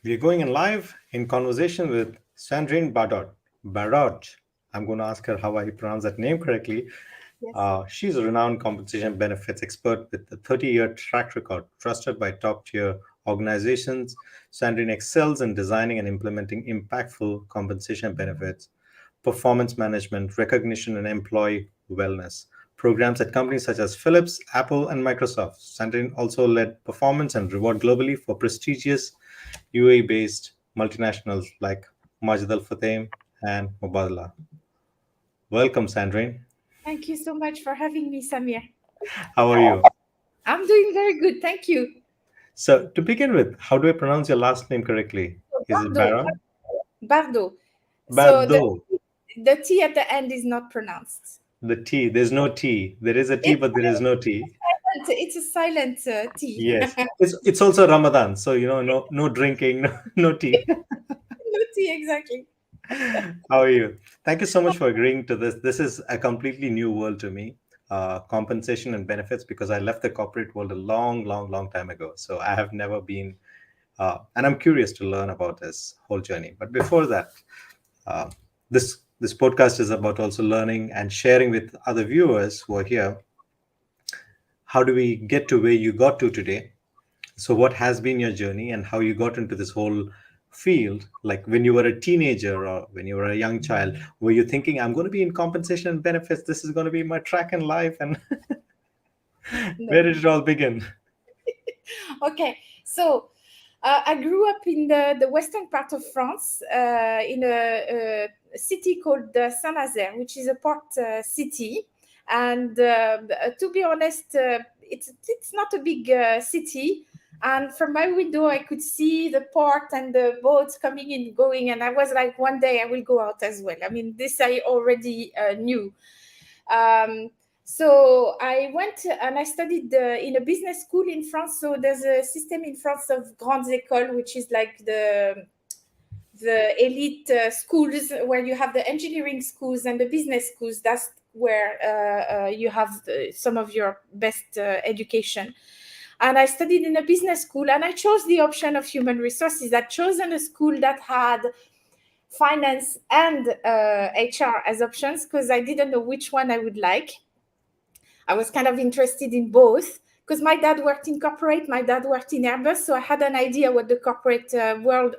We're going in live in conversation with Sandrine Bardot. Bardot. I'm going to ask her how I pronounce that name correctly. Yes. She's a renowned compensation benefits expert with a 30-year track record, trusted by top-tier organizations. Sandrine excels in designing and implementing impactful compensation benefits, performance management, recognition, and employee wellness programs at companies such as Philips, Apple, and Microsoft. Sandrine also led performance and reward globally for prestigious UAE-based multinationals like Majid Al Futtaim and Mubadala. Welcome, Sandrine. Thank you so much for having me, Samir. How are you? I'm doing very good. Thank you. So, to begin with, how do I pronounce your last name correctly? Is it Bardot. Baron? Bardot. So Bardot. the T at the end is not pronounced. The T. There's no T. There is a T, It's but there is no T. it's a silent T. Yes. It's also Ramadan, so no drinking, no tea. No T exactly. How are you? Thank you so much for agreeing to this. This is a completely new world to me, compensation and benefits, because I left the corporate world a long, long, long time ago. So I have never been, and I'm curious to learn about this whole journey. But before that, uh, this podcast is about also learning and sharing with other viewers who are here. How do we get to where you got to today? So what has been your journey and how you got into this whole field? Like when you were a teenager or when you were a young child, were you thinking, I'm going to be in compensation and benefits, this is going to be my track in life? And where No. did it all begin? Okay. So I grew up in the western part of France, in a city called Saint-Nazaire, which is a port city. And to be honest, it's not a big city. And from my window, I could see the port and the boats coming in, going. And I was like, one day I will go out as well. I mean, this I already knew. Um, so I went and I studied in a business school in France. So there's a system in France of grandes écoles, which is like the elite schools where you have the engineering schools and the business schools. That's where you have some of your best education. And I studied in a business school, and I chose the option of human resources. I'd chosen a school that had finance and HR as options because I didn't know which one I would like. I was kind of interested in both because my dad worked in corporate, my dad worked in Airbus, so I had an idea what the corporate world,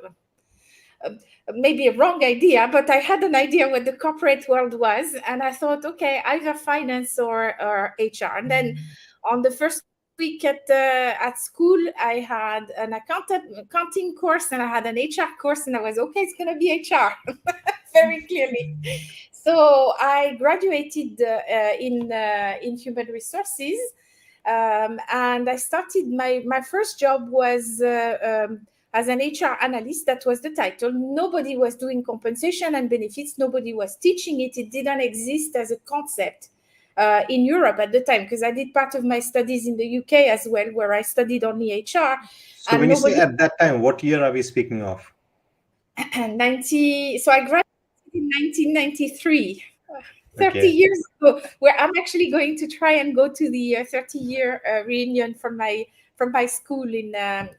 uh, maybe a wrong idea, but I had an idea what the corporate world was, and I thought, okay, either finance or HR. And then on the first week at school, I had an accounting course and I had an HR course, and I was okay. It's gonna be HR, very clearly. So I graduated in human resources, and I started my first job was as an HR analyst. That was the title. Nobody was doing compensation and benefits. Nobody was teaching it. It didn't exist as a concept in Europe at the time because I did part of my studies in the UK as well, where I studied only HR, So and when you say nobody at that time, what year are we speaking of? 90. So I graduated in 1993. 30 Okay, years ago, where I'm actually going to try and go to the 30-year reunion from my school in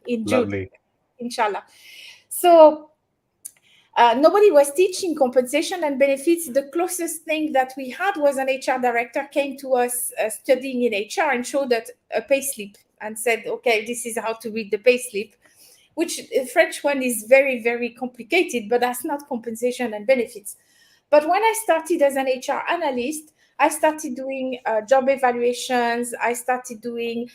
June, lovely. inshallah. So nobody was teaching compensation and benefits. The closest thing that we had was an HR director came to us studying in HR and showed us a payslip and said, okay, this is how to read the payslip, which the French one is very, very complicated, but that's not compensation and benefits. But when I started as an HR analyst, I started doing job evaluations. I started doing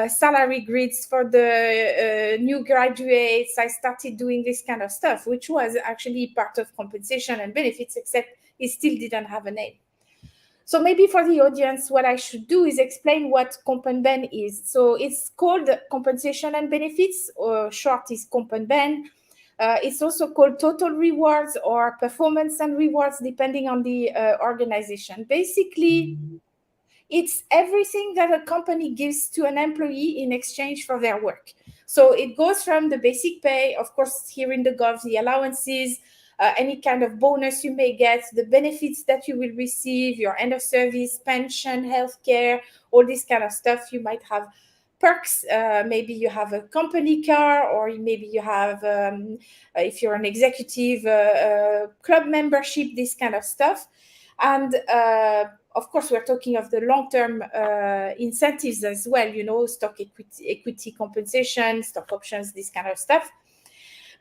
salary grids for the new graduates. I started doing this kind of stuff, which was actually part of compensation and benefits, except it still didn't have a name. So maybe for the audience, what I should do is explain what Comp and Ben is. So it's called compensation and benefits, or short is Comp and Ben. It's also called total rewards or performance and rewards, depending on the organization. Basically, it's everything that a company gives to an employee in exchange for their work. So it goes from the basic pay, of course, here in the Gulf, the allowances, any kind of bonus you may get, the benefits that you will receive, your end of service, pension, healthcare, all this kind of stuff. You might have perks. Maybe you have a company car, or maybe you have, if you're an executive, club membership, this kind of stuff. And of course, we're talking of the long-term incentives as well, stock equity compensation, stock options, this kind of stuff.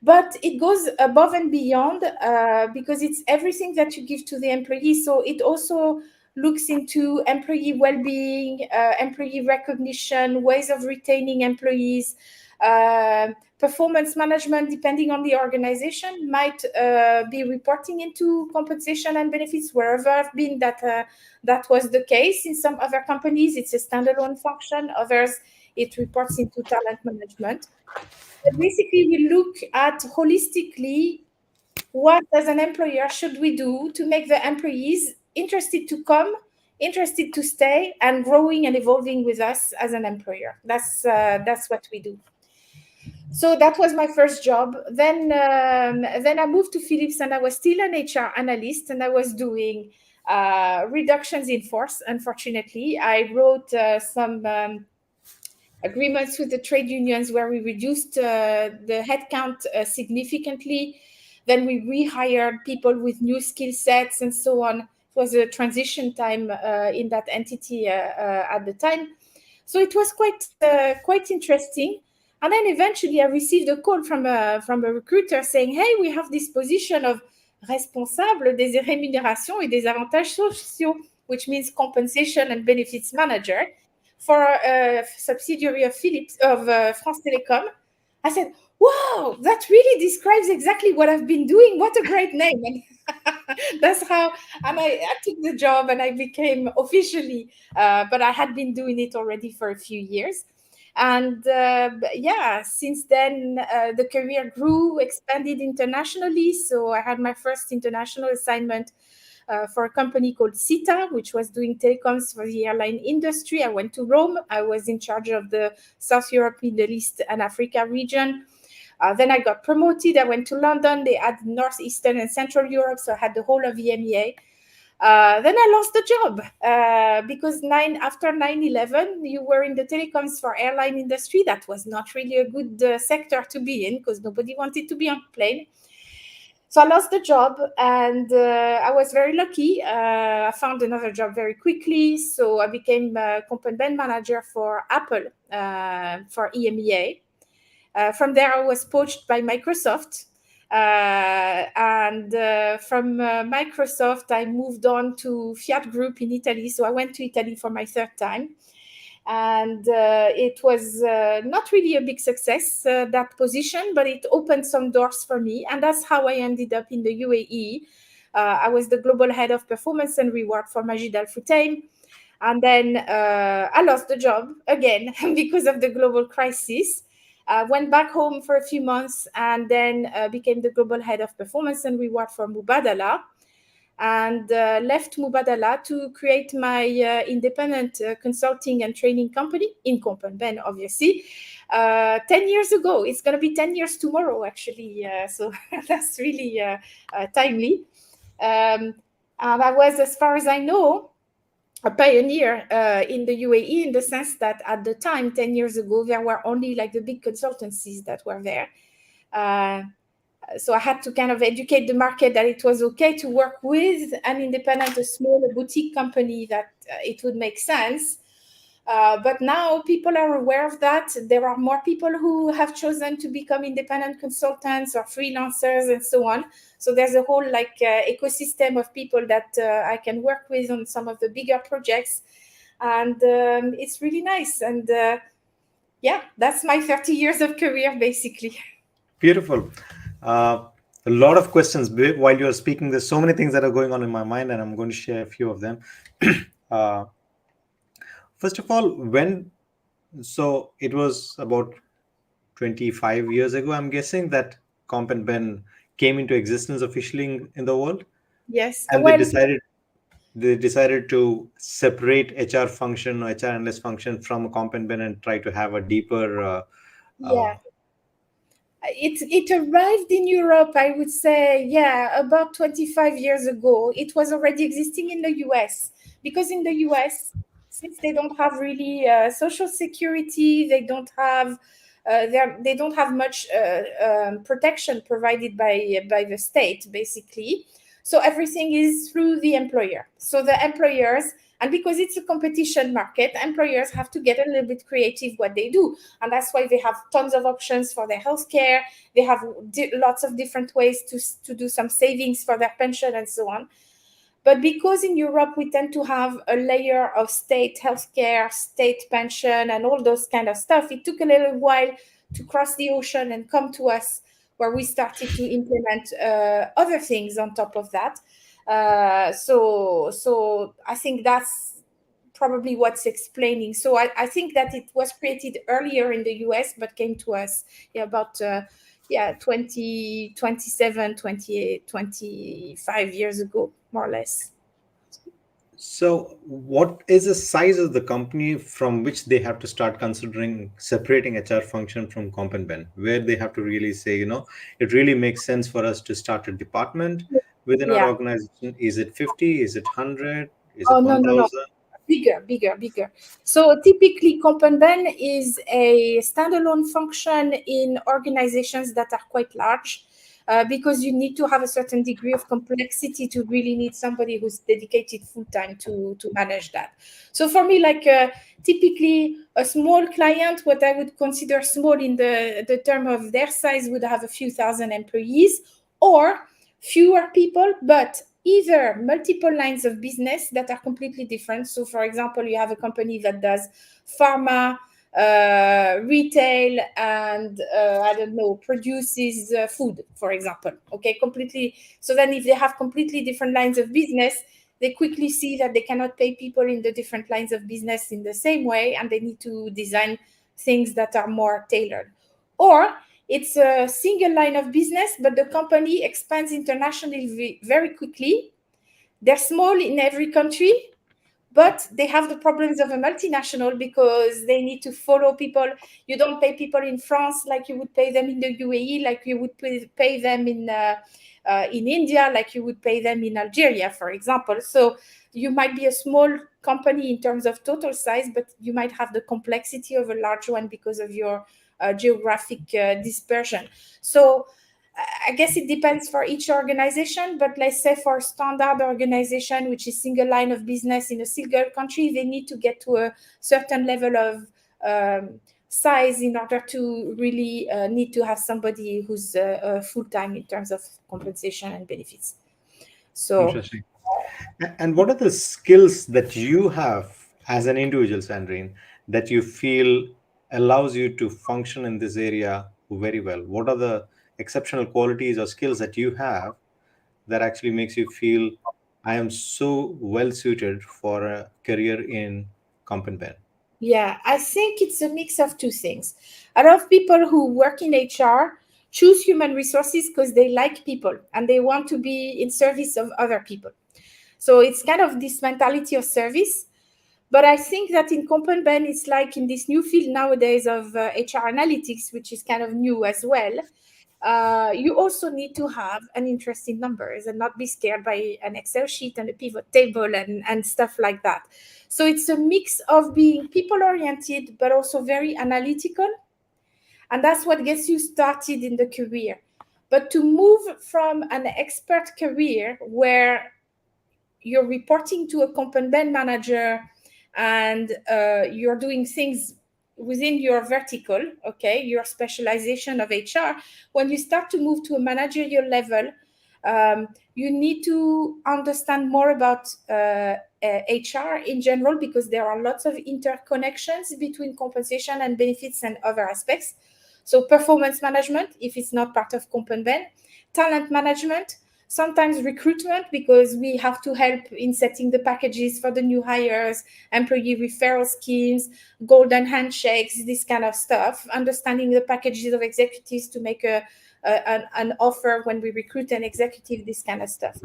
But it goes above and beyond, because it's everything that you give to the employee. So it also looks into employee well-being, employee recognition, ways of retaining employees, performance management, depending on the organization, might be reporting into compensation and benefits. Wherever I've been, that was the case. In some other companies, it's a standalone function. Others, it reports into talent management. But basically, we look at holistically, what as an employer should we do to make the employees interested to come, interested to stay, and growing and evolving with us as an employer. That's what we do. So that was my first job. Then I moved to Philips, and I was still an HR analyst, and I was doing reductions in force. Unfortunately, I wrote some agreements with the trade unions where we reduced the headcount significantly. Then we rehired people with new skill sets and so on. It was a transition time in that entity at the time. So it was quite interesting. And then eventually I received a call from a recruiter saying, hey, we have this position of responsable des rémunérations et des avantages sociaux, which means compensation and benefits manager, for a subsidiary of Philips, of France Telecom. I said, wow, that really describes exactly what I've been doing. What a great name. And that's how, and I took the job and I became officially, but I had been doing it already for a few years. And yeah, since then, the career grew, expanded internationally. So I had my first international assignment for a company called CITA, which was doing telecoms for the airline industry. I went to Rome. I was in charge of the South Europe, Middle East, and Africa region. Then I got promoted. I went to London. They had Northeastern and Central Europe, so I had the whole of EMEA. Then I lost the job because after 9/11, you were in the telecoms for airline industry. That was not really a good sector to be in because nobody wanted to be on a plane. So I lost the job, and I was very lucky. I found another job very quickly. So I became comp and ben manager for Apple for EMEA. From there, I was poached by Microsoft. And from Microsoft, I moved on to Fiat Group in Italy. So I went to Italy for my third time. And it was not really a big success, that position, but it opened some doors for me. And that's how I ended up in the UAE. I was the global head of performance and reward for Majid Al Futtaim. And then I lost the job again because of the global crisis. Went back home for a few months and then became the global head of performance and reward for Mubadala. And left Mubadala to create my independent consulting and training company in Comp and Ben, obviously. 10 years ago. It's going to be 10 years tomorrow, actually. So that's really timely. And I was, as far as I know, a pioneer in the UAE, in the sense that at the time, 10 years ago, there were only like the big consultancies that were there. So I had to kind of educate the market that it was okay to work with an independent, a small boutique company, that it would make sense. But now people are aware of that. There are more people who have chosen to become independent consultants or freelancers and so on. So there's a whole ecosystem of people that I can work with on some of the bigger projects. And it's really nice. And yeah, that's my 30 years of career, basically. Beautiful. A lot of questions while you're speaking. There's so many things that are going on in my mind, and I'm going to share a few of them. First of all, so it was about 25 years ago, I'm guessing, that Comp and Ben came into existence officially in the world. Yes. And Well, they decided to separate HR function or HR analyst function from Comp and Ben and try to have a deeper yeah. It arrived in Europe, I would say, about 25 years ago. It was already existing in the US, because in the US, since they don't have really social security, they don't have much protection provided by the state, basically. So everything is through the employer. So the employers, and because it's a competition market, employers have to get a little bit creative what they do, and that's why they have tons of options for their healthcare. They have lots of different ways to do some savings for their pension and so on. But because in Europe we tend to have a layer of state healthcare, state pension, and all those kind of stuff, it took a little while to cross the ocean and come to us, where we started to implement other things on top of that. So I think that's probably what's explaining. So I think that it was created earlier in the US, but came to us about 20, 27, 28, 25 years ago, more or less. So, what is the size of the company from which they have to start considering separating HR function from comp and ben, where they have to really say, it really makes sense for us to start a department within our Yeah. organization? Is it 50? Is it 100? Is Oh, it no, no, no. 1,000? Bigger. So typically, Compenben is a standalone function in organizations that are quite large, because you need to have a certain degree of complexity to really need somebody who's dedicated full time to manage that. So for me, like typically a small client, what I would consider small in the term of their size, would have a few thousand employees or fewer people, but either multiple lines of business that are completely different. So, for example, you have a company that does pharma, retail, and I don't know, produces food, for example. Okay, completely. So then, if they have completely different lines of business, they quickly see that they cannot pay people in the different lines of business in the same way, and they need to design things that are more tailored. Or it's a single line of business, but the company expands internationally very quickly. They're small in every country, but they have the problems of a multinational because they need to follow people. You don't pay people in France like you would pay them in the UAE, like you would pay them in India, like you would pay them in Algeria, for example. So you might be a small company in terms of total size, but you might have the complexity of a large one because of your geographic dispersion. So I guess it depends for each organization, but let's say for a standard organization, which is single line of business in a single country, they need to get to a certain level of size in order to really need to have somebody who's full-time in terms of compensation and benefits. So Interesting. And what are the skills that you have as an individual, Sandrine, that you feel allows you to function in this area very well? What are the exceptional qualities or skills that you have that actually makes you feel I am so well suited for a career in comp and ben? yeah, I think it's a mix of two things. A lot of people who work in HR choose human resources because they like people and they want to be in service of other people. So it's kind of this mentality of service. But I think that in Comp and Ben, it's like in this new field nowadays of HR analytics, which is kind of new as well. You also need to have an interest in numbers and not be scared by an Excel sheet and a pivot table and stuff like that. So it's a mix of being people oriented, but also very analytical. And that's what gets you started in the career. But to move from an expert career where you're reporting to a comp and ben manager and you're doing things within your vertical, okay, your specialization of HR, when you start to move to a managerial level, you need to understand more about HR in general, because there are lots of interconnections between compensation and benefits and other aspects. So performance management, if it's not part of comp and ben, talent management, sometimes recruitment, because we have to help in setting the packages for the new hires, employee referral schemes, golden handshakes, this kind of stuff, understanding the packages of executives to make an offer when we recruit an executive, this kind of stuff.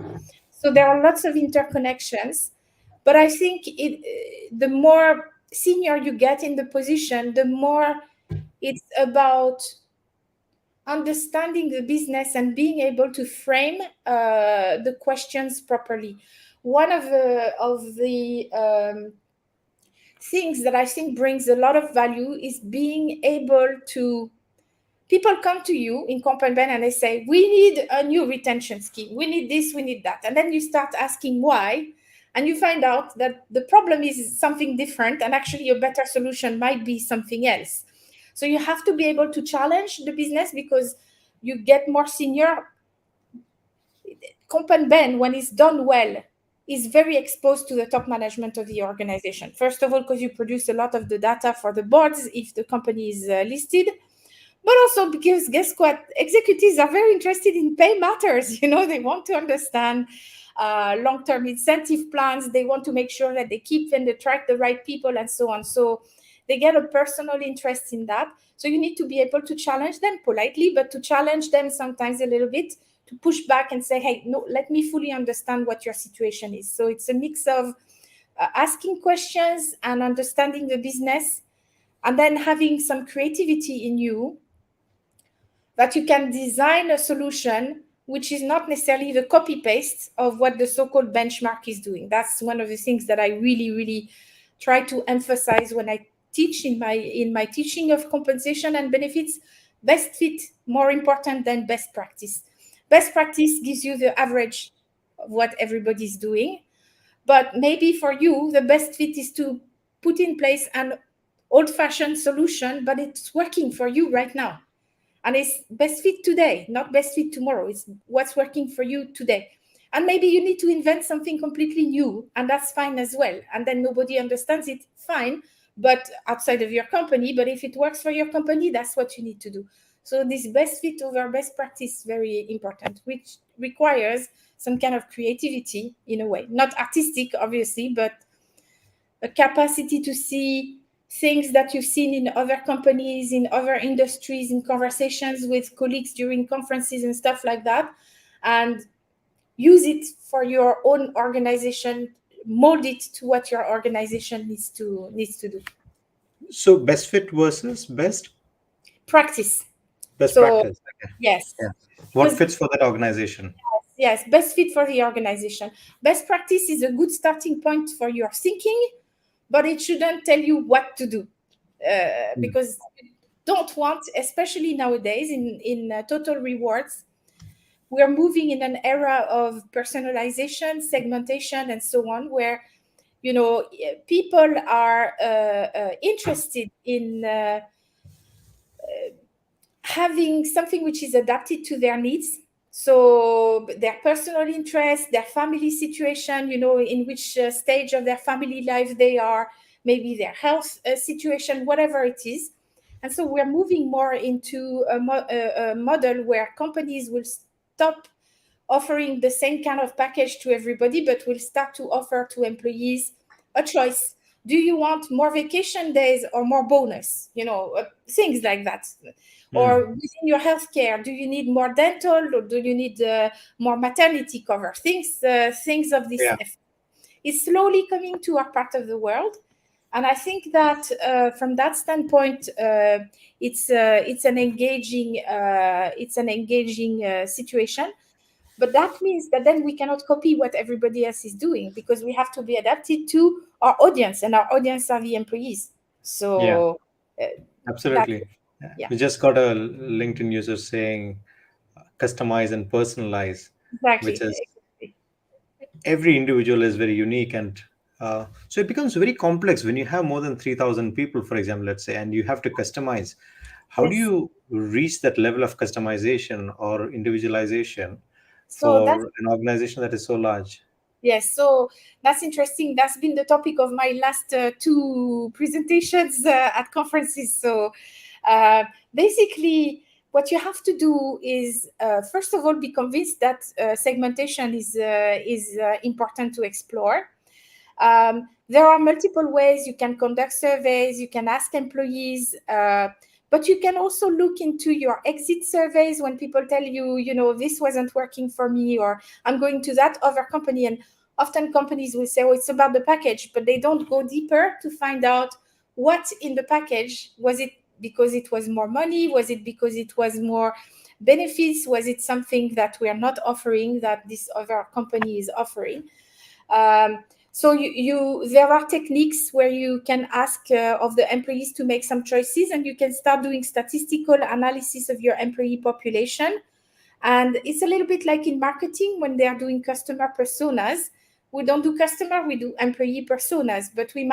So there are lots of interconnections, but I think the more senior you get in the position, the more it's about understanding the business and being able to frame the questions properly. One of the things that I think brings a lot of value is being able to, people come to you in Comp and Ben and they say, we need a new retention scheme. We need this, we need that. And then you start asking why. And you find out that the problem is something different. And actually a better solution might be something else. So you have to be able to challenge the business, because you get more senior. Comp and Ben, when it's done well, is very exposed to the top management of the organization. First of all, because you produce a lot of the data for the boards if the company is listed, but also because guess what? Executives are very interested in pay matters. They want to understand long-term incentive plans. They want to make sure that they keep and attract the right people and so on. So they get a personal interest in that. So you need to be able to challenge them politely, but to challenge them sometimes a little bit, to push back and say, hey, no, let me fully understand what your situation is. So it's a mix of asking questions and understanding the business, and then having some creativity in you, that you can design a solution which is not necessarily the copy paste of what the so-called benchmark is doing. That's one of the things that I really, really try to emphasize when I teach in my teaching of compensation and benefits. Best fit more important than best practice. Best practice gives you the average of what everybody's doing, but maybe for you the best fit is to put in place an old-fashioned solution, but it's working for you right now. And it's best fit today, not best fit tomorrow. It's what's working for you today. And maybe you need to invent something completely new, and that's fine as well. And then nobody understands it, fine, but outside of your company. But if it works for your company, that's what you need to do. So this best fit over best practice is very important, which requires some kind of creativity in a way. Not artistic, obviously, but a capacity to see things that you've seen in other companies, in other industries, in conversations with colleagues during conferences and stuff like that, and use it for your own organization, mold it to what your organization needs to do. So best fit versus Practice. best So practice. Okay. yes, Yeah. What because fits for that organization? yes, best fit for the organization. Best practice is a good starting point for your thinking, but it shouldn't tell you what to do, Mm. because you don't want, especially nowadays in total rewards, we are moving in an era of personalization, segmentation, and so on, where people are interested in having something which is adapted to their needs. So their personal interest, their family situation, in which stage of their family life they are, maybe their health situation, whatever it is. And so we're moving more into a model where companies will stop offering the same kind of package to everybody, but will start to offer to employees a choice. Do you want more vacation days or more bonus? Things like that. Or Mm. within your healthcare, do you need more dental, or do you need more maternity cover? Things of this Yeah. effect. It's slowly coming to our part of the world, and I think that from that standpoint, it's an engaging situation. But that means that then we cannot copy what everybody else is doing, because we have to be adapted to our audience, and our audience are the employees. Yeah. So uh, that, Absolutely. Yeah. yeah, We just got a LinkedIn user saying customize and personalize, which exactly. is every individual is very unique, and so it becomes very complex when you have more than 3,000 people, for example, let's say, and you have to customize. How do Yes. you reach that level of customization or individualization So that's for an organization that is so large? Yes, so that's interesting. That's been the topic of my last two presentations at conferences. So uh, basically, what you have to do is, first of all, be convinced that segmentation is important to explore. There are multiple ways you can conduct surveys. You can ask employees, but you can also look into your exit surveys when people tell you, this wasn't working for me, or I'm going to that other company. And often companies will say, oh, it's about the package, but they don't go deeper to find out what in the package. Was it because it was more money? Was it because it was more benefits? Was it something that we are not offering that this other company is offering? Um, So there are techniques where you can ask of the employees to make some choices, and you can start doing statistical analysis of your employee population. And it's a little bit like in marketing when they are doing customer personas. We don't do customer, we do employee personas, but we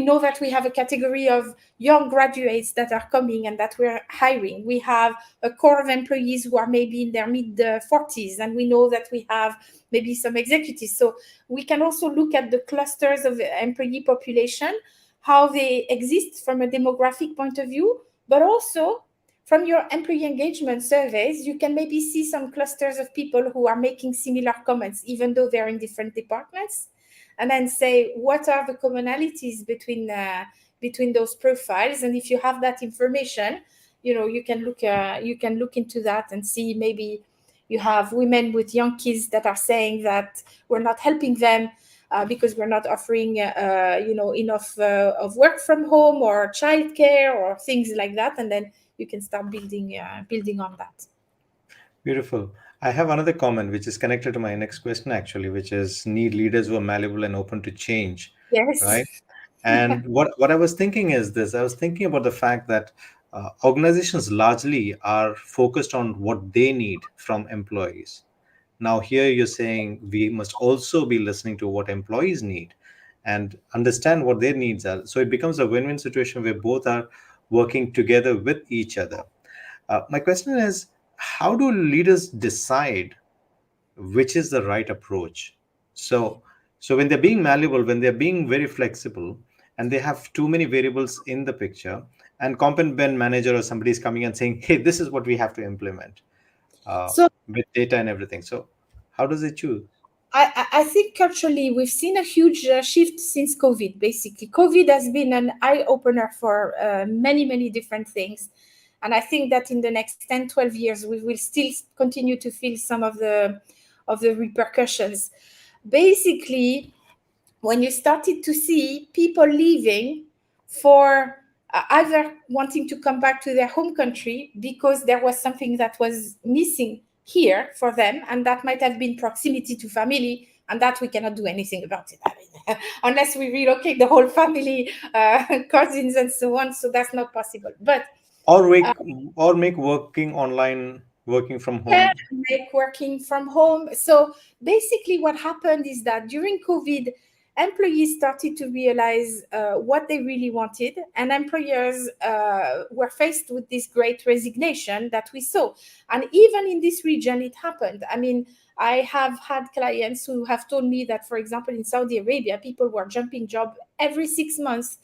know that we have a category of young graduates that are coming and that we're hiring. We have a core of employees who are maybe in their mid 40s, and we know that we have maybe some executives. So we can also look at the clusters of the employee population, how they exist from a demographic point of view, but also from your employee engagement surveys, you can maybe see some clusters of people who are making similar comments, even though they're in different departments, and then say what are the commonalities between those profiles. And if you have that information, you can look into that and see maybe you have women with young kids that are saying that we're not helping them because we're not offering enough of work from home or childcare or things like that, and then you can start building on that. Beautiful. I have another comment which is connected to my next question, actually, which is need leaders who are malleable and open to change, Yes. right? And what I was thinking is this: I was thinking about the fact that organizations largely are focused on what they need from employees. Now, here you're saying we must also be listening to what employees need and understand what their needs are. So it becomes a win win situation where both are working together with each other. My question is, how do leaders decide which is the right approach? So, so when they're being malleable, when they're being very flexible, and they have too many variables in the picture, and comp and ben manager or somebody is coming and saying, "Hey, this is what we have to implement So with data and everything." So, how does it choose? I think culturally we've seen a huge shift since COVID. Basically, COVID has been an eye opener for many different things, and I think that in the next 10, 12 years we will still continue to feel some of the repercussions. Basically, when you started to see people leaving for either wanting to come back to their home country because there was something that was missing here for them, and that might have been proximity to family, and that we cannot do anything about it. I mean, unless we relocate the whole family, cousins, and so on. So that's not possible. But Or uh, make working online, working from yeah, home. make working from home. So basically, what happened is that during COVID, employees started to realize what they really wanted, and employers were faced with this great resignation that we saw. And even in this region, it happened. I mean, I have had clients who have told me that, for example, in Saudi Arabia, people were jumping job every 6 months,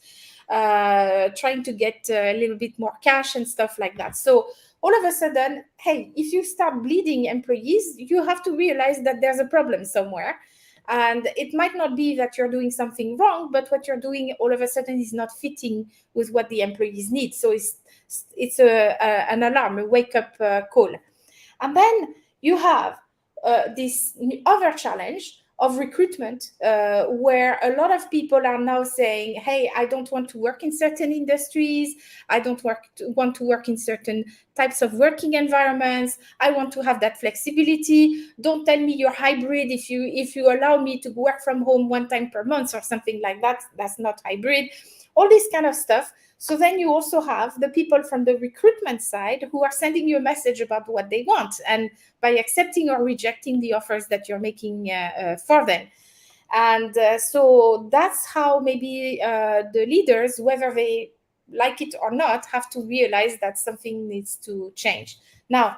trying to get a little bit more cash and stuff like that. So all of a sudden, hey, if you start bleeding employees, you have to realize that there's a problem somewhere. And it might not be that you're doing something wrong, but what you're doing all of a sudden is not fitting with what the employees need. So it's an alarm, a wake up call. And then you have this other challenge of recruitment, where a lot of people are now saying, hey, I don't want to work in certain industries. I don't want to work in certain types of working environments. I want to have that flexibility. Don't tell me you're hybrid if you allow me to work from home 1 time per month or something like that. That's not hybrid. All this kind of stuff. So then you also have the people from the recruitment side who are sending you a message about what they want, and by accepting or rejecting the offers that you're making for them. And so that's how maybe the leaders, whether they like it or not, have to realize that something needs to change. Now,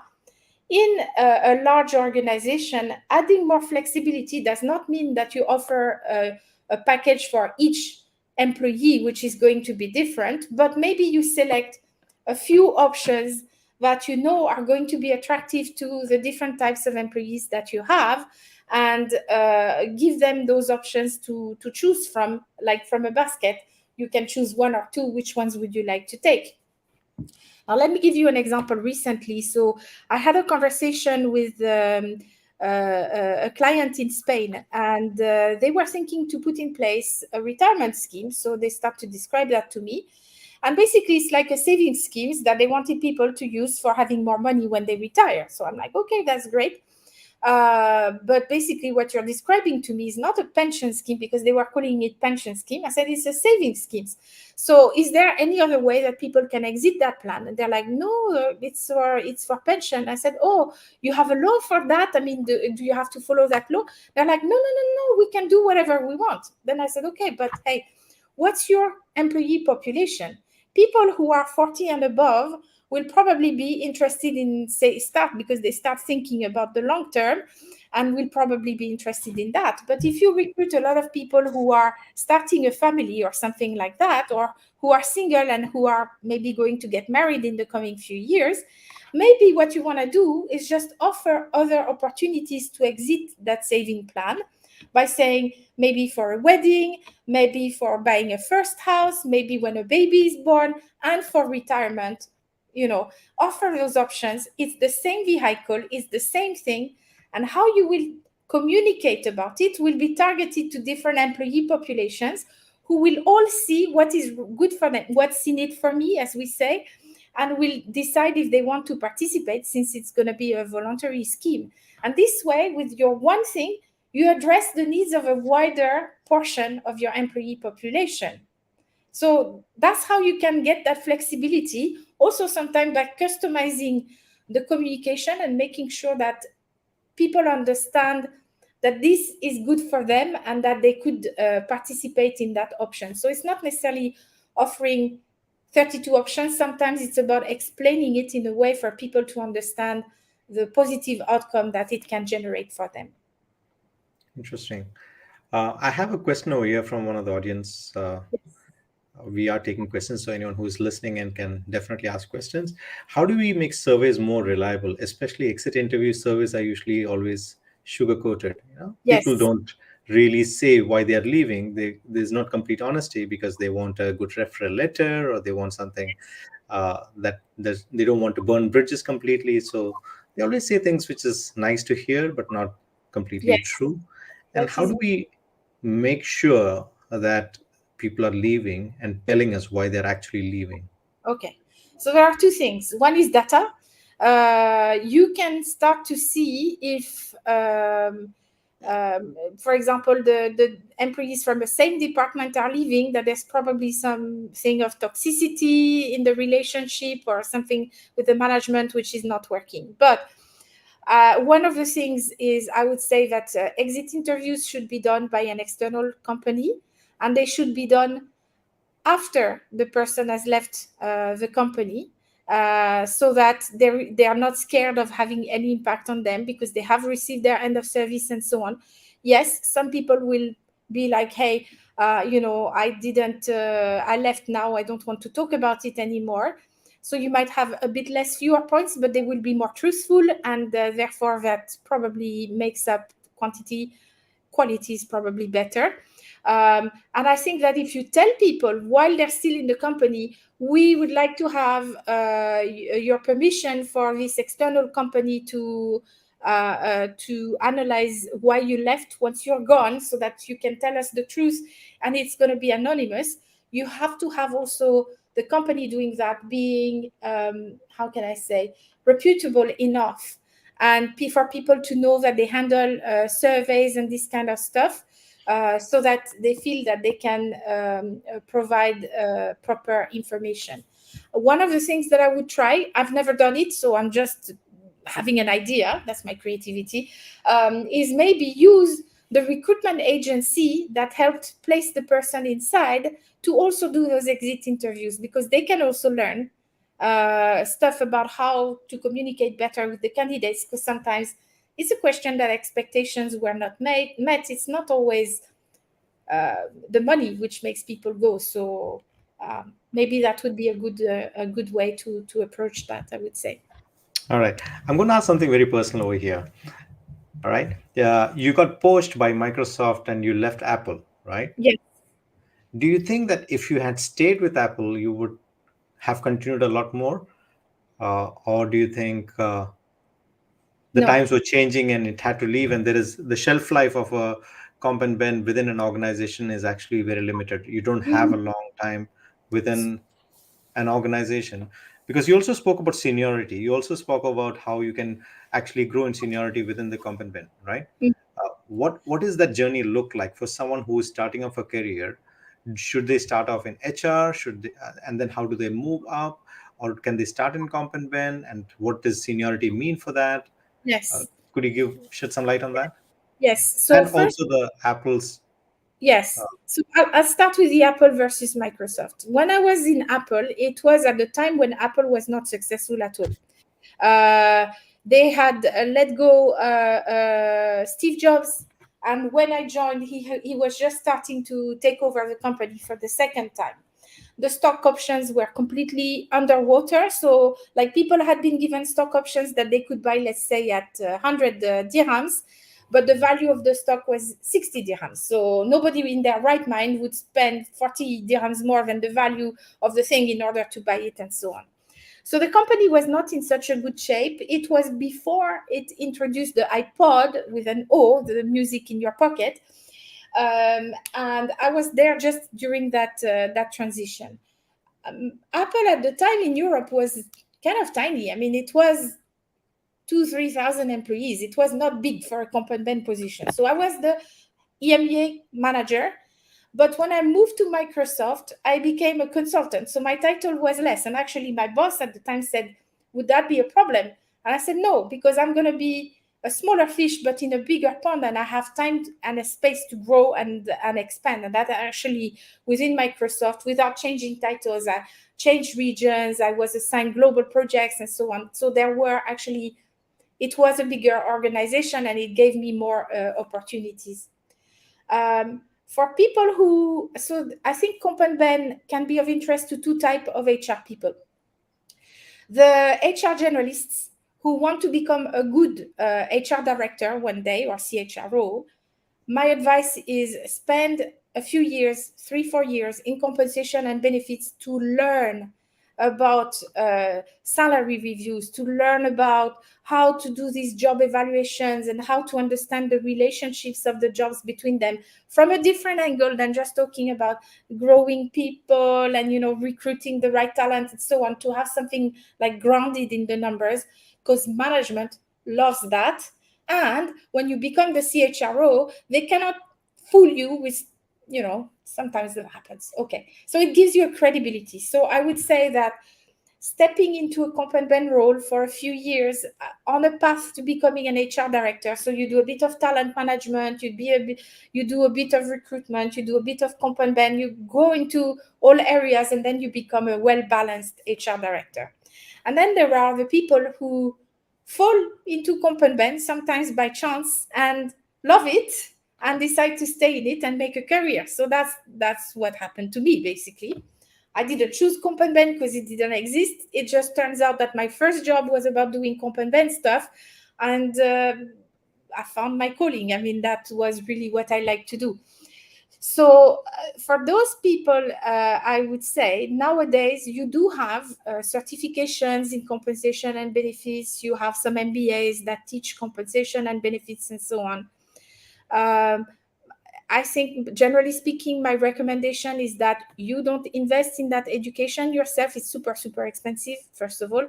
in a large organization, adding more flexibility does not mean that you offer a package for each employee, which is going to be different, but maybe you select a few options that you know are going to be attractive to the different types of employees that you have, and give them those options to choose from, like from a basket. You can choose one or two. Which ones would you like to take? Now, let me give you an example recently. So, I had a conversation with a client in Spain, and they were thinking to put in place a retirement scheme. So, they start to describe that to me. And basically, it's like a savings schemes that they wanted people to use for having more money when they retire. So, I'm like, okay, that's great. But basically, what you're describing to me is not a pension scheme because they were calling it pension scheme. I said it's a saving scheme. So, is there any other way that people can exit that plan? And they're like, no, it's for pension. I said, oh, you have a law for that. I mean, do you have to follow that law? They're like, no, no, no, no. We can do whatever we want. Then I said, okay, but hey, what's your employee population? People who are 40 and above will probably be interested in say start because they start thinking about the long term and will probably be interested in that. But if you recruit a lot of people who are starting a family or something like that, or who are single and who are maybe going to get married in the coming few years, maybe what you want to do is just offer other opportunities to exit that saving plan by saying maybe for a wedding, maybe for buying a first house, maybe when a baby is born, and for retirement. Offer those options. It's the same vehicle, it's the same thing, and how you will communicate about it will be targeted to different employee populations who will all see what is good for them, what's in it for me, as we say, and will decide if they want to participate, since it's going to be a voluntary scheme. And this way, with your one thing, you address the needs of a wider portion of your employee population. So that's how you can get that flexibility. Also, sometimes by customizing the communication and making sure that people understand that this is good for them and that they could participate in that option. So it's not necessarily offering 32 options. Sometimes it's about explaining it in a way for people to understand the positive outcome that it can generate for them. Interesting. I have a question over here from one of the audience. We are taking questions, so anyone who's listening and can definitely ask questions. How do we make surveys more reliable? Especially exit interview surveys are usually always sugar coated. People Yes, don't really say why they are leaving. There's not complete honesty because they want a good referral letter, or they want something that they don't want to burn bridges completely. So they always say things which is nice to hear but not completely yes, true. And that how is do we make sure that people are leaving and telling us why they're actually leaving? okay. So there are two things. One is data. You can start to see if, for example, the employees from the same department are leaving, that there's probably something of toxicity in the relationship or something with the management which is not working. But one of the things is, I would say that exit interviews should be done by an external company, and they should be done after the person has left the company, so that they are not scared of having any impact on them because they have received their end of service and so on. Yes, some people will be like, hey, I left now, I don't want to talk about it anymore. So you might have a bit less fewer points, but they will be more truthful, and therefore that probably makes up quantity. Quality is probably better. And I think that if you tell people while they're still in the company, we would like to have your permission for this external company to analyze why you left once you're gone, so that you can tell us the truth, and it's going to be anonymous. You have to have also the company doing that being, how can I say, reputable enough, and for people to know that they handle surveys and this kind of stuff, so that they feel that they can provide proper information. One of the things that I would try, I've never done it, so I'm just having an idea, that's my creativity, is maybe use the recruitment agency that helped place the person inside to also do those exit interviews, because they can also learn stuff about how to communicate better with the candidates, because sometimes it's a question that expectations were not met. It's not always the money which makes people go. So maybe that would be a good way to approach that, I would say. All right. I'm going to ask something very personal over here. All right. Yeah. You got poached by Microsoft and you left Apple, right? Yes. Do you think that if you had stayed with Apple, you would have continued a lot more? Or do you think the No. times were changing and it had to leave, and there is the shelf life of a comp and ben within an organization is actually very limited. You don't have a long time within an organization, Because you also spoke about seniority. You also spoke about how you can actually grow in seniority within the company, right? What is that journey look like for someone who is starting off a career? Should they start off in HR? Should they, and then how do they move up, or can they start in comp and ben? And what does seniority mean for that? Uh, Yes. could you give shed some light on that? Yes. So And first, also the Apple's. yes. So I'll start with the Apple versus Microsoft. When I was in Apple, it was at the time when Apple was not successful at all. They had let go Steve Jobs, and when I joined, he was just starting to take over the company for the second time. The stock options were completely underwater. So, like, people had been given stock options that they could buy, let's say, at 100 dirhams, but the value of the stock was 60 dirhams. So, nobody in their right mind would spend 40 dirhams more than the value of the thing in order to buy it, and so on. So the company was not in such a good shape. It was before it introduced the iPod with an O, the music in your pocket. And I was there just during that transition. Apple at the time in Europe was kind of tiny. I mean, it was 2,000-3,000 employees. It was not big for a component position. So I was the EMEA manager. But when I moved to Microsoft, I became a consultant. So my title was less. And actually, my boss at the time said, would that be a problem? And I said, no, because I'm going to be a smaller fish, but in a bigger pond, and I have time and a space to grow and expand. And that actually within Microsoft, without changing titles, I changed regions, I was assigned global projects and so on. So there were actually, it was a bigger organization and it gave me more opportunities. For people who, so I think Comp and Ben can be of interest to two types of HR people. The HR generalists who want to become a good HR director one day or CHRO. My advice is spend a few years, 3-4 years in compensation and benefits to learn about salary reviews, to learn about how to do these job evaluations and how to understand the relationships of the jobs between them from a different angle than just talking about growing people and recruiting the right talent and so on, to have something like grounded in the numbers, because management loves that. And when you become the CHRO, they cannot fool you with, sometimes that happens. Okay. So it gives you a credibility. So I would say that stepping into a comp and ben role for a few years on a path to becoming an HR director. So you do a bit of talent management, you do a bit of recruitment, you do a bit of comp and ben, you go into all areas, and then you become a well-balanced HR director. And then there are the people who fall into comp and ben sometimes by chance and love it and decide to stay in it and make a career. So that's what happened to me, basically. I didn't choose comp and ben because it didn't exist. It just turns out that my first job was about doing comp and ben stuff, and I found my calling. I mean, that was really what I like to do. So for those people, I would say nowadays you do have certifications in compensation and benefits. You have some MBAs that teach compensation and benefits and so on. I think, generally speaking, my recommendation is that you don't invest in that education yourself. It's super, super expensive, first of all.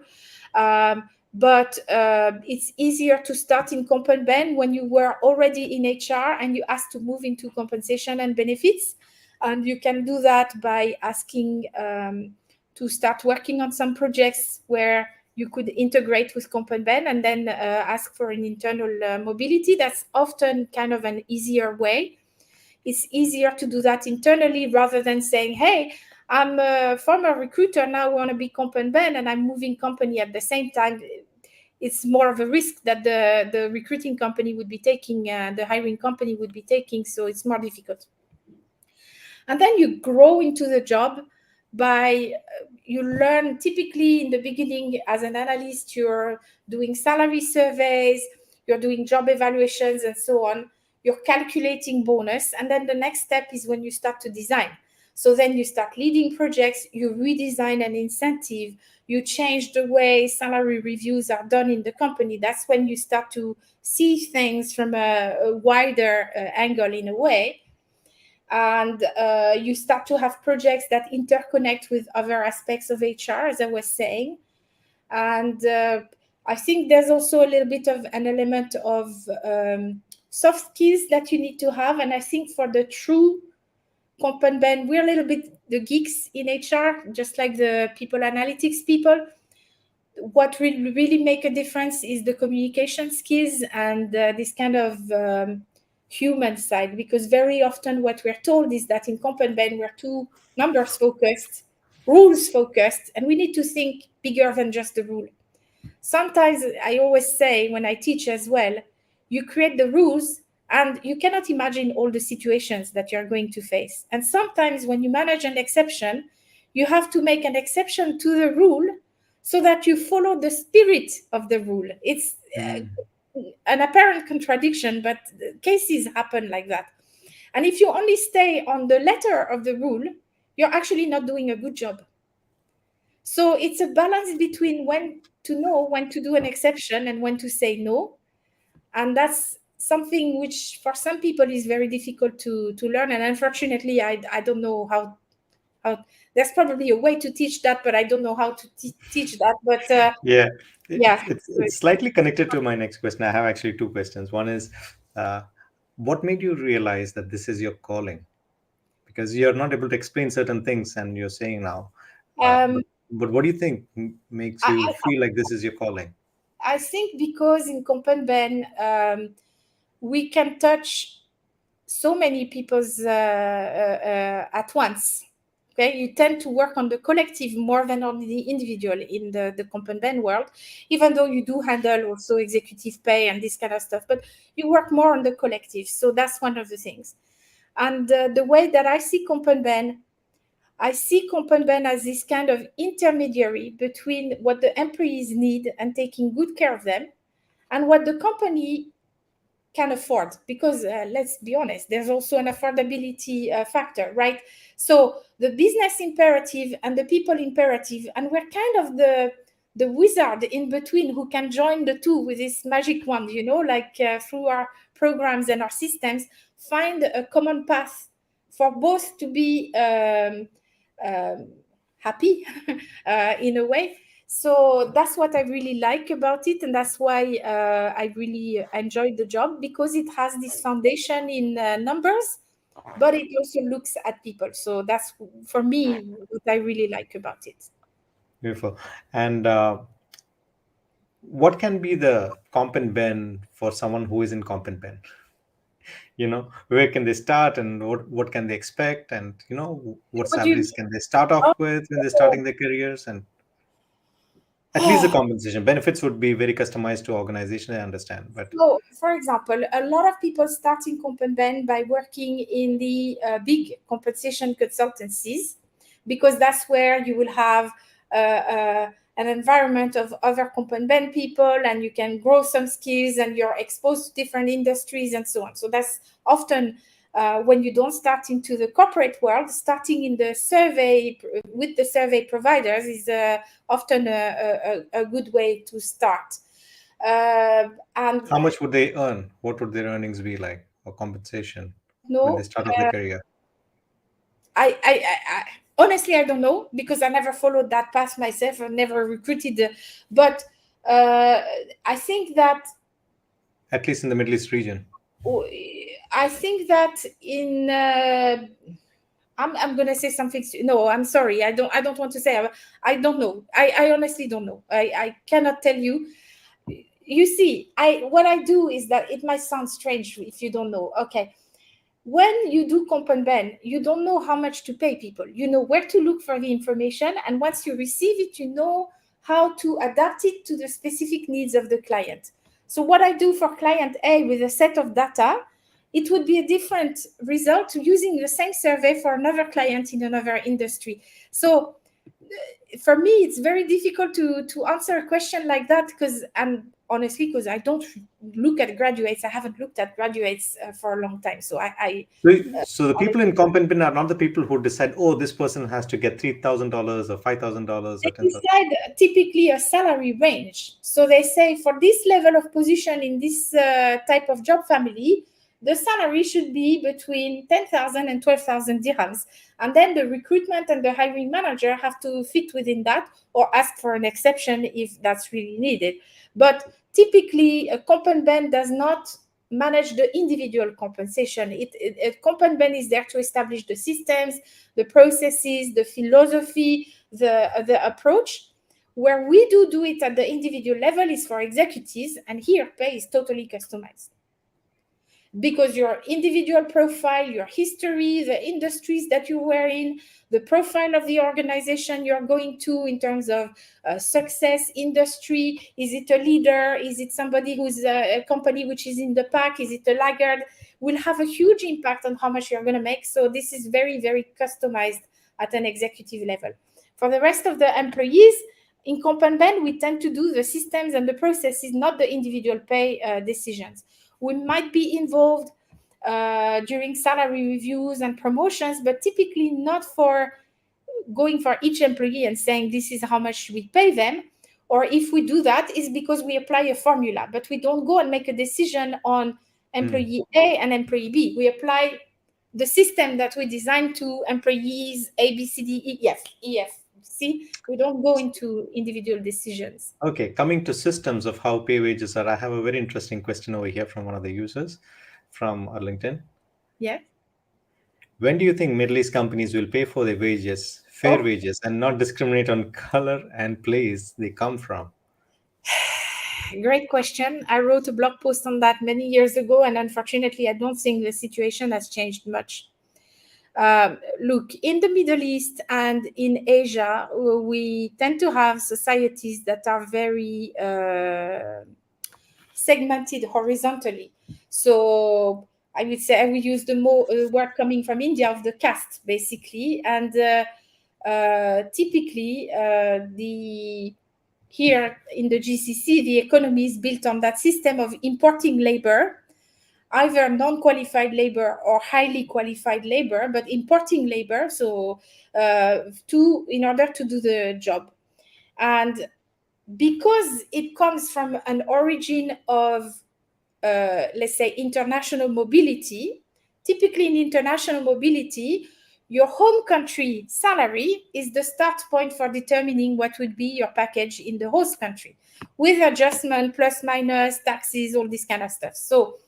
But it's easier to start in comp and ben when you were already in HR and you asked to move into compensation and benefits. And you can do that by asking to start working on some projects where you could integrate with comp and ben, and then ask for an internal mobility. That's often kind of an easier way. It's easier to do that internally rather than saying, hey, I'm a former recruiter, now I want to be comp and ben, and I'm moving company at the same time. It's more of a risk that the recruiting company would be taking, the hiring company would be taking, so it's more difficult. And then you grow into the job by, you learn typically in the beginning as an analyst, you're doing salary surveys, you're doing job evaluations and so on. You're calculating bonus. And then the next step is when you start to design. So then you start leading projects, you redesign an incentive, you change the way salary reviews are done in the company. That's when you start to see things from a wider angle in a way. And you start to have projects that interconnect with other aspects of HR, as I was saying. And I think there's also a little bit of an element of soft skills that you need to have. And I think for the true comp and ben, we're a little bit the geeks in HR, just like the people analytics people. What will really make a difference is the communication skills and this kind of human side, because very often what we're told is that in comp and ben we're too numbers focused, rules focused, and we need to think bigger than just the rule. Sometimes I always say when I teach as well, you create the rules and you cannot imagine all the situations that you're going to face. And sometimes when you manage an exception, you have to make an exception to the rule so that you follow the spirit of the rule. It's an apparent contradiction, but cases happen like that. And if you only stay on the letter of the rule, you're actually not doing a good job. So it's a balance between when to know when to do an exception and when to say no. And that's something which for some people is very difficult to learn. And unfortunately, I don't know how there's probably a way to teach that, but I don't know how to teach that. But Yeah, yeah. it's slightly connected to my next question. I have actually two questions. One is, what made you realize that this is your calling? Because you're not able to explain certain things, and you're saying now. Um, But what do you think makes I, you feel like this is your calling? I think because in Comp and Ben, we can touch so many people's at once. Okay, you tend to work on the collective more than on the individual in the comp and ben world, even though you do handle also executive pay and this kind of stuff, but you work more on the collective. So that's one of the things. And the way that I see comp and ben, I see comp and ben as this kind of intermediary between what the employees need and taking good care of them and what the company can afford, because let's be honest, there's also an affordability factor, right? So the business imperative and the people imperative, and we're kind of the wizard in between who can join the two with this magic wand, you know, like through our programs and our systems, find a common path for both to be um, happy in a way. So that's what I really like about it, and that's why I really enjoyed the job, because it has this foundation in numbers, but it also looks at people. So that's for me what I really like about it. Beautiful. And what can be the comp and ben for someone who is in comp and ben? Where can they start, and what can they expect, and what What do you salaries can they start off with when they're oh, starting their careers, and at least the compensation benefits would be very customized to organization, I understand, but So, for example, a lot of people start in Comp and Ben by working in the big compensation consultancies, because that's where you will have an environment of other Comp and Ben people, and you can grow some skills, and you're exposed to different industries and so on. So that's often when you don't start into the corporate world, starting in the survey with the survey providers is often a good way to start. And how much would they earn? What would their earnings be like, or compensation, when they no, start off their career? I honestly I don't know, because I never followed that path myself. I never recruited, but I think that At least in the Middle East region. I think that in I'm gonna say something. No, I'm sorry. I don't want to say. I don't know. I honestly don't know. I cannot tell you. You see, what I do is that it might sound strange if you don't know. Okay, when you do comp and ben, you don't know how much to pay people. You know where to look for the information, and once you receive it, you know how to adapt it to the specific needs of the client. So what I do for client A with a set of data, it would be a different result to using the same survey for another client in another industry. So for me, it's very difficult to answer a question like that, because honestly, because I don't look at graduates. I haven't looked at graduates for a long time. So I So the people in comp and ben are not the people who decide, oh, this person has to get $3,000 or $5,000 or they 10,000. decide typically a salary range. So they say for this level of position in this type of job family, the salary should be between 10,000 and 12,000 dirhams. And then the recruitment and the hiring manager have to fit within that or ask for an exception if that's really needed. But typically, a comp and ben does not manage the individual compensation. Comp and ben is there to establish the systems, the processes, the philosophy, the approach. Where we do it at the individual level is for executives, and here pay is totally customized. Because your individual profile, your history, the industries that you were in, the profile of the organization you're going to in terms of success, industry, is it a leader, is it somebody who's a company which is in the pack, is it a laggard, will have a huge impact on how much you're going to make. So this is very, very customized at an executive level. For the rest of the employees, in Comp and Ben, we tend to do the systems and the processes, not the individual pay decisions. We might be involved during salary reviews and promotions, but typically not for going for each employee and saying this is how much we pay them. Or if we do that, is because we apply a formula, but we don't go and make a decision on employee A and employee B. We apply the system that we designed to employees A, B, C, D, E, F, E, F. See, we don't go into individual decisions. Okay, coming to systems of how pay wages are, I have a very interesting question over here from one of the users from our LinkedIn. Yeah. When do you think Middle East companies will pay for their wages, fair wages, and not discriminate on color and place they come from? Great question. I wrote a blog post on that many years ago, and unfortunately, I don't think the situation has changed much. Look, in the Middle East and in Asia, we tend to have societies that are very segmented horizontally. So I would say I would use the word coming from India of the caste, basically. And typically, here in the GCC, the economy is built on that system of importing labor, either non-qualified labor or highly qualified labor, but importing labor, so in order to do the job. And because it comes from an origin of, let's say, international mobility, typically in international mobility, your home country salary is the start point for determining what would be your package in the host country, with adjustment, plus, minus, taxes, all this kind of stuff. So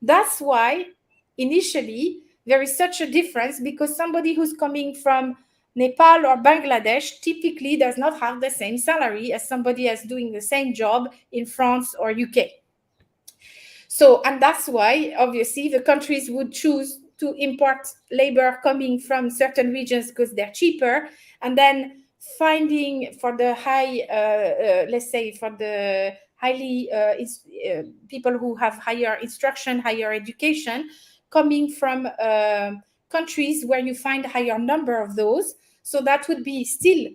that's why initially there is such a difference, because somebody who's coming from Nepal or Bangladesh typically does not have the same salary as somebody else doing the same job in France or UK. So, and that's why obviously the countries would choose to import labor coming from certain regions because they're cheaper, and then finding for the high, let's say for the highly people who have higher instruction, higher education, coming from countries where you find a higher number of those. So that would be still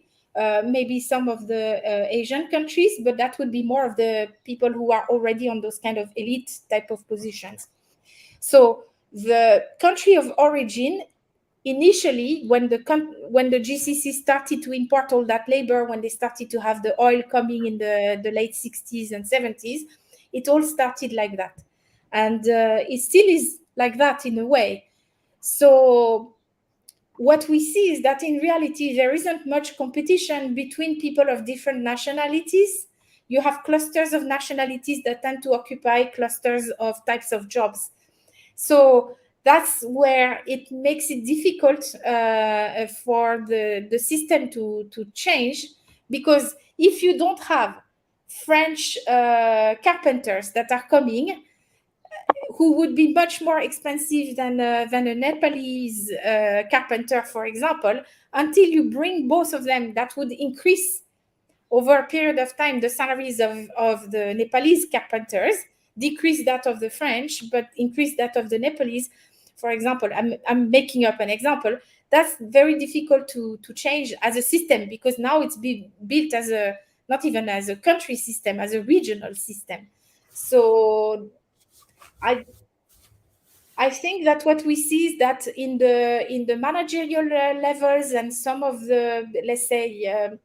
maybe some of the Asian countries, but that would be more of the people who are already on those kind of elite type of positions. So the country of origin, initially, when the GCC started to import all that labor, when they started to have the oil coming in the late 60s and 70s, it all started like that. And it still is like that in a way. So what we see is that in reality, there isn't much competition between people of different nationalities. You have clusters of nationalities that tend to occupy clusters of types of jobs. So that's where it makes it difficult for the system to change, because if you don't have French carpenters that are coming, who would be much more expensive than a Nepalese carpenter, for example, until you bring both of them, that would increase over a period of time the salaries of the Nepalese carpenters, decrease that of the French, but increase that of the Nepalese. For example, I'm making up an example. That's very difficult to change as a system, because now it's being built as a, not even as a country system, as a regional system. So I think that what we see is that in the managerial levels and some of the, let's say,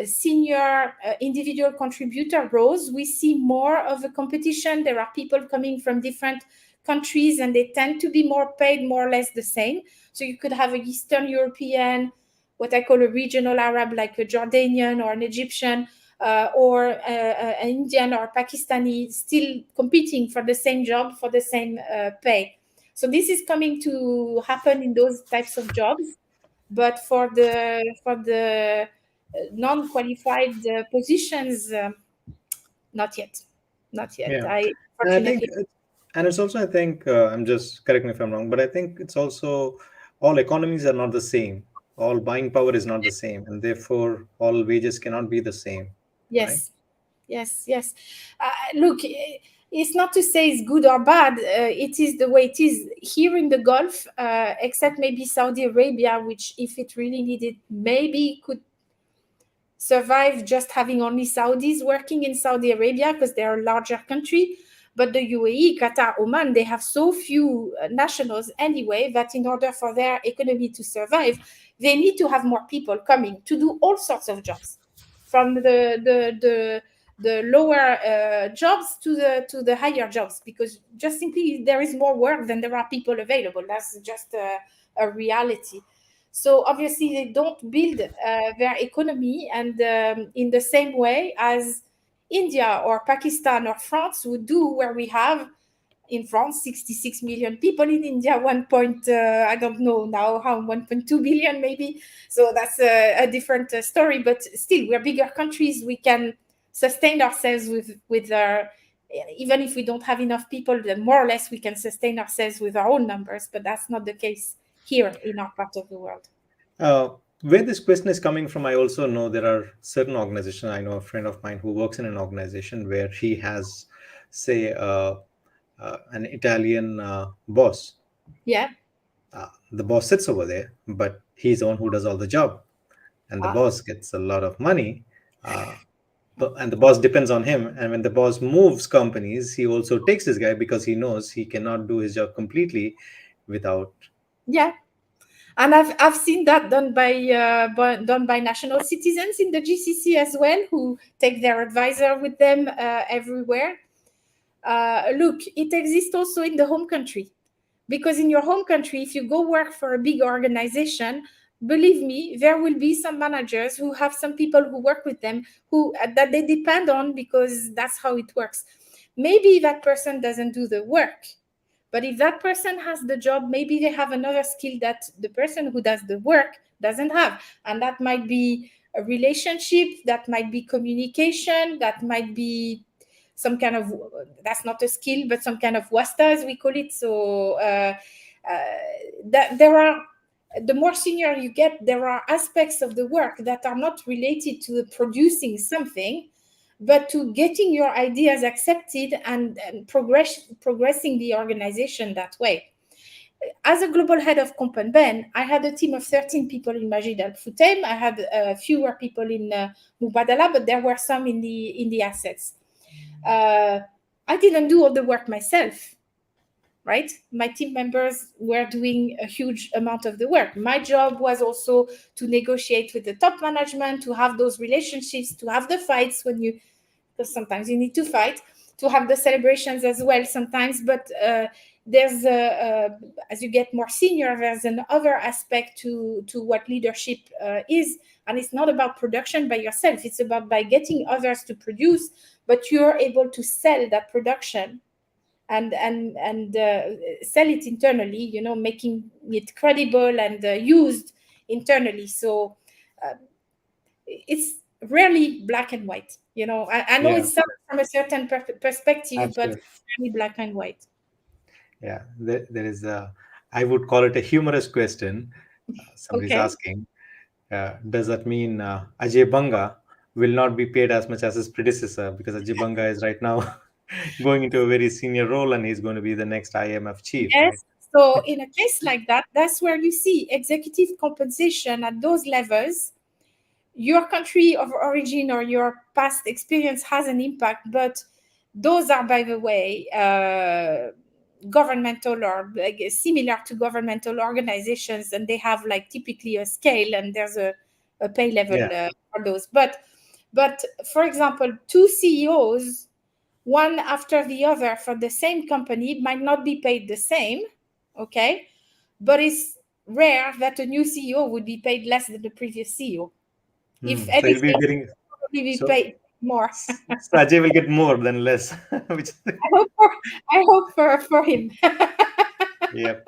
senior individual contributor roles, we see more of a competition. There are people coming from different countries, and they tend to be more paid more or less the same. So you could have a Eastern European, what I call a regional Arab, like a Jordanian or an Egyptian, or an Indian or Pakistani, still competing for the same job for the same pay. So this is coming to happen in those types of jobs, but for the non-qualified positions, not yet, not yet. Yeah. I And I think, Fortunately, and it's also, I think, I'm just, correct me if I'm wrong, but I think it's also all economies are not the same. All buying power is not the same, and therefore all wages cannot be the same, right? yes, yes, yes. Look, it's not to say it's good or bad. It is the way it is here in the Gulf, except maybe Saudi Arabia, which, if it really needed, maybe could survive just having only Saudis working in Saudi Arabia because they're a larger country. But the UAE, Qatar, Oman, they have so few nationals anyway that in order for their economy to survive, they need to have more people coming to do all sorts of jobs, from the lower jobs to the higher jobs, because just simply there is more work than there are people available. That's just a reality. So obviously they don't build their economy and in the same way as India or Pakistan or France would do, where we have in France 66 million people, in India 1 point I don't know now how, 1.2 billion maybe. So that's a different story, but still we're bigger countries. We can sustain ourselves with our, even if we don't have enough people, then more or less we can sustain ourselves with our own numbers, but that's not the case here in our part of the world. Uh, where this question is coming from, I also know there are certain organizations. I know a friend of mine who works in an organization where he has, say, an Italian boss. Yeah. The boss sits over there, but he's the one who does all the job, and the Ah, boss gets a lot of money. Uh, and the boss depends on him. And when the boss moves companies, he also takes this guy because he knows he cannot do his job completely without. yeah. And I've seen that done by national citizens in the GCC as well, who take their advisor with them everywhere. Look, it exists also in the home country, because in your home country, if you go work for a big organization, believe me, there will be some managers who have some people who work with them, who that they depend on, because that's how it works. Maybe that person doesn't do the work, but if that person has the job, maybe they have another skill that the person who does the work doesn't have. And that might be a relationship, that might be communication, that might be some kind of, that's not a skill, but some kind of wasta, as we call it. So that there are, the more senior you get, there are aspects of the work that are not related to producing something, but to getting your ideas accepted and progressing the organization that way. As a global head of Comp and Ben, I had a team of 13 people in Majid Al Futtaim. I had fewer people in Mubadala, but there were some in the assets. I didn't do all the work myself, right? My team members were doing a huge amount of the work. My job was also to negotiate with the top management, to have those relationships, to have the fights when you, because sometimes you need to fight, to have the celebrations as well sometimes. But there's as you get more senior, there's another aspect to what leadership is, and it's not about production by yourself. It's about by getting others to produce, but you're able to sell that production and sell it internally, making it credible and used internally. So it's rarely black and white. I know Yeah, it's from a certain perspective, but absolutely. it's really black and white. Yeah, there is a, I would call it a humorous question. Somebody's Okay. asking, does that mean Ajay Banga will not be paid as much as his predecessor, because Ajay Banga is right now going into a very senior role and he's going to be the next IMF chief, right? Yes. So in a case like that, that's where you see executive compensation at those levels. Your country of origin or your past experience has an impact, but those are, by the way, governmental or like similar to governmental organizations, and they have like typically a scale, and there's a pay level Yeah, for those. But for example, two CEOs one after the other for the same company might not be paid the same, okay? But it's rare that a new CEO would be paid less than the previous CEO. If So you'll be anything, getting probably be so paid more. so Ajay will get more than less, which I hope for, I hope for him. yeah.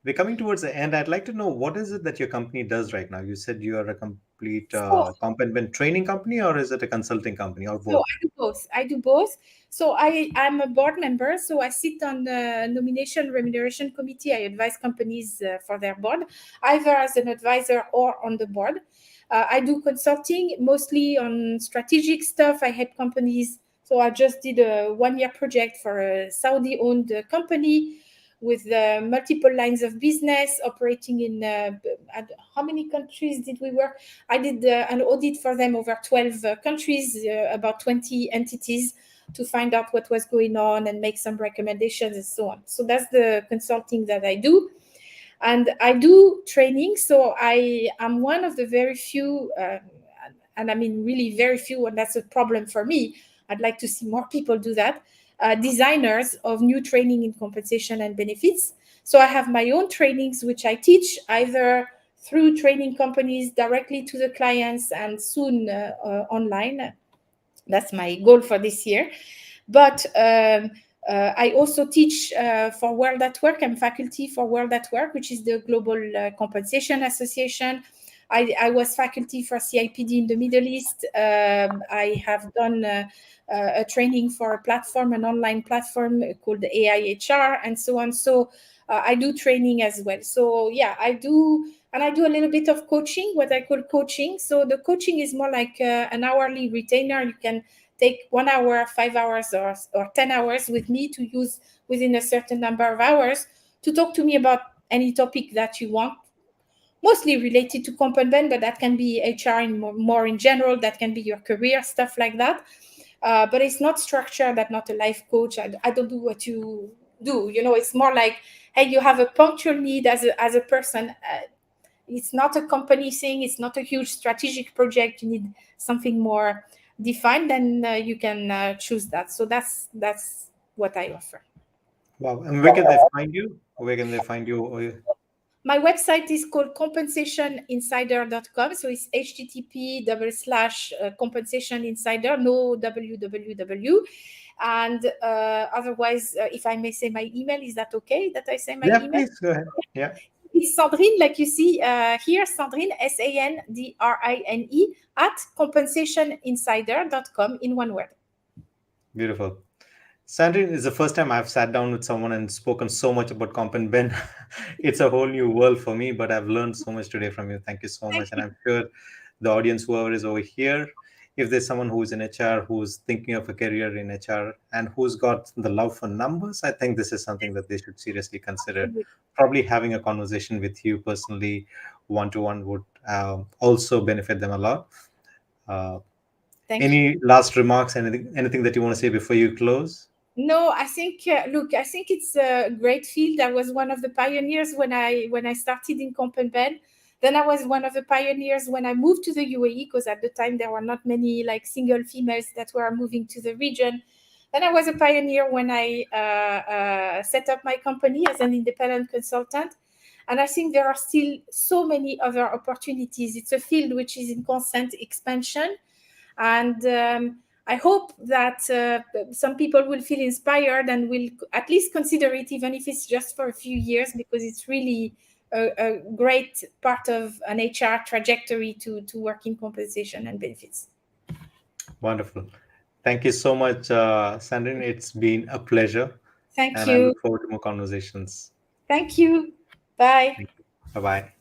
We're coming towards the end. I'd like to know what is it that your company does right now? You said you are a complete So comp and ben training company, or is it a consulting company, or So both? I do both. I do both. So I'm a board member. So I sit on the nomination remuneration committee. I advise companies for their board, either as an advisor or on the board. I do consulting mostly on strategic stuff. I help companies. So I just did a 1 year project for a Saudi owned company with multiple lines of business operating in how many countries did we work? I did an audit for them over 12 countries, about 20 entities, to find out what was going on and make some recommendations and so on. So that's the consulting that I do. And I do training. So I am one of the very few, and I mean really very few, and that's a problem for me. I'd like to see more people do that. Designers of new training in compensation and benefits. So I have my own trainings, which I teach either through training companies directly to the clients and soon online. That's my goal for this year. But I also teach for World at Work. I'm faculty for World at Work, which is the Global Compensation Association. I was faculty for CIPD in the Middle East. I have done a training for a platform, an online platform called AIHR, and so on. So I do training as well. So yeah, I do. And I do a little bit of coaching, what I call coaching. So the coaching is more like an hourly retainer. You can take 1 hour, 5 hours, or 10 hours with me to use within a certain number of hours to talk to me about any topic that you want, mostly related to comp and ben, but that can be HR in more in general. That can be your career, stuff like that. But it's not structured. I'm not a life coach. I don't do what you do. You know, it's more like, hey, you have a punctual need as a person. It's not a company thing. It's not a huge strategic project. You need something more defined, then you can choose that. So that's what I offer. Wow. And where can they find you? Where can they find you? My website is called compensationinsider.com. So it's http compensation insider, no www. And otherwise, if I may say my email, is that okay that I say my Yeah, email? please go ahead. Yeah. It's Sandrine, like you see here, Sandrine, Sandrine, at compensationinsider.com in one word. Beautiful. Sandrine, is the first time I've sat down with someone and spoken so much about comp and ben. It's a whole new world for me, but I've learned so much today from you. Thank you so Thank much. And you. I'm sure the audience, whoever is over here, if there's someone who's in HR, who's thinking of a career in HR, and who's got the love for numbers, I think this is something that they should seriously consider. Probably having a conversation with you personally, one to one, would also benefit them a lot. Uh, Thank you. any last remarks? Anything that you want to say before you close? No, I think look, I think it's a great field. I was one of the pioneers when I started in Comp and Ben. Then I was one of the pioneers when I moved to the UAE, because at the time there were not many like single females that were moving to the region. Then I was a pioneer when I set up my company as an independent consultant. And I think there are still so many other opportunities. It's a field which is in constant expansion. And I hope that some people will feel inspired and will at least consider it, even if it's just for a few years, because it's really a great part of an HR trajectory to work in compensation and benefits. Wonderful. Thank you so much, Sandrine. It's been a pleasure, Thank and I you. look forward to more conversations. Thank you. Bye. Thank you. Bye bye.